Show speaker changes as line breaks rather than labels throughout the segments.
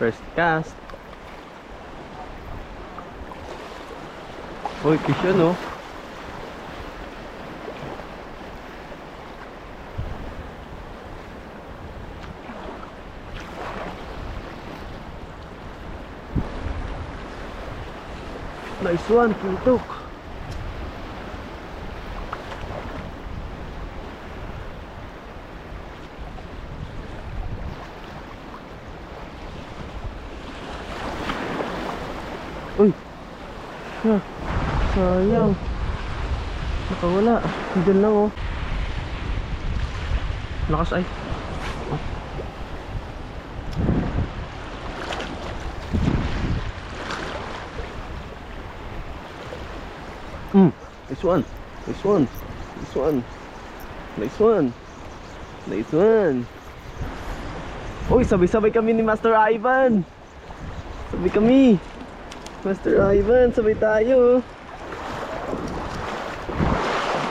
First cast. Uy, fish yun, oh. Nice one, kitok. Uy, sayang. Nakawala. Diyan lang, oh. Lakas ay. Nice one. Nice one. Nice one. Nice one. Nice one. Uy, sabay-sabay kami ni Master Ivan. Sabay kami. Master Ivan, sabay tayo.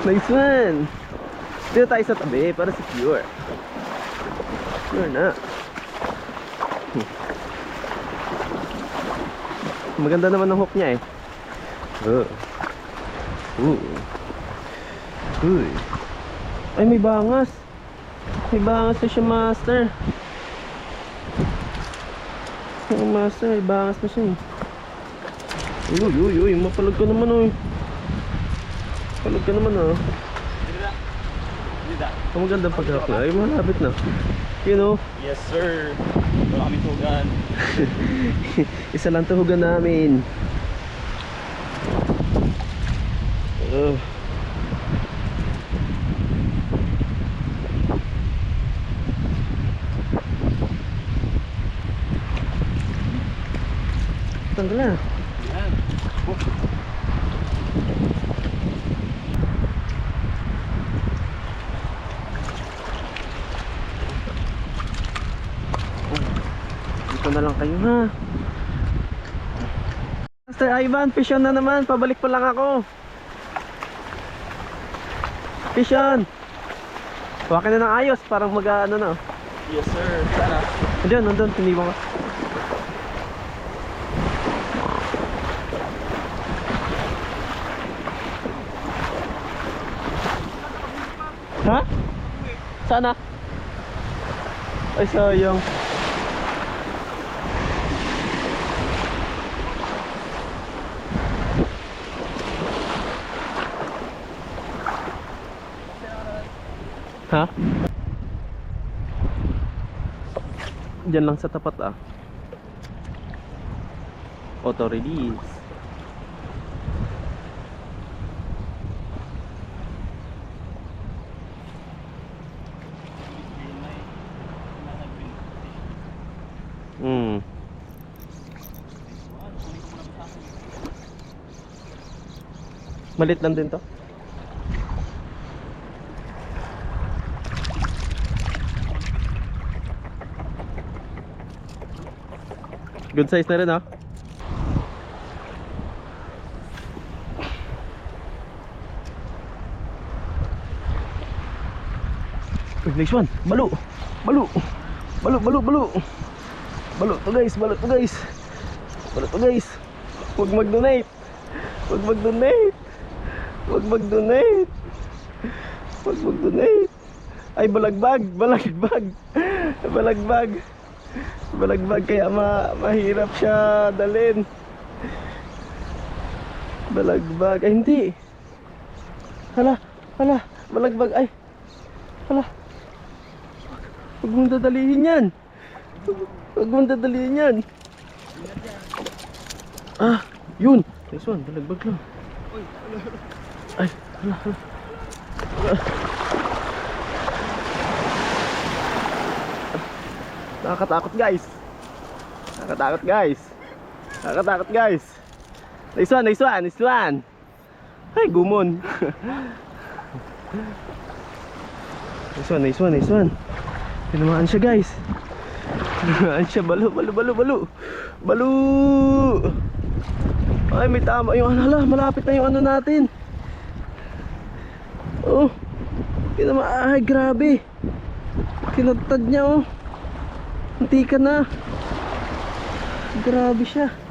Nice one. Dito tayo sa tabi para secure. Secure na. Maganda naman ang hook niya eh. Uy. Ay, may bangas. May bangas na siya, Master. Yung Master, may bangas na siya eh. Uy, mapalag ka naman, oh. Palag ka naman, oh. Ang magandang pagkakak na. Ay, malapit na. You know?
Yes, sir. Wala kami tugan.
Isa lang tuhugan namin. Tanggal na. Dito na lang kayo, ha. Master Ivan, fish on na naman. Pabalik pa lang ako. Fish on. Huwakin na ng ayos. Parang mag-ano na.
Yes, sir. Sana.
Nandun, tiniwan ka. Ha? Sana? Ay, sayang. Ha? Diyan lang sa tapat, ah. Auto release. Malit lang din to. Good size na rin, ha? Next one. Balo to, guys. Balo to, guys. Huwag mag-donate. Ay, balagbag. Kaya mahirap siya dalhin. Balagbag. Ay, hindi. Hala. Balagbag. Ay. Hala. Huwag mong dadalihin yan. Ah, yun. Next one, balagbag lang. Ay, hala. Nakakatakot, guys. Nice one. Ay, gumon. Nice one. Tinamaan siya, guys. Balo. Ay, may tama yung ano. Hala, malapit na yung ano natin. Oh, tinamaan. Ay, grabe. Tinatad niya, oh. Hindi ka na. Grabe siya.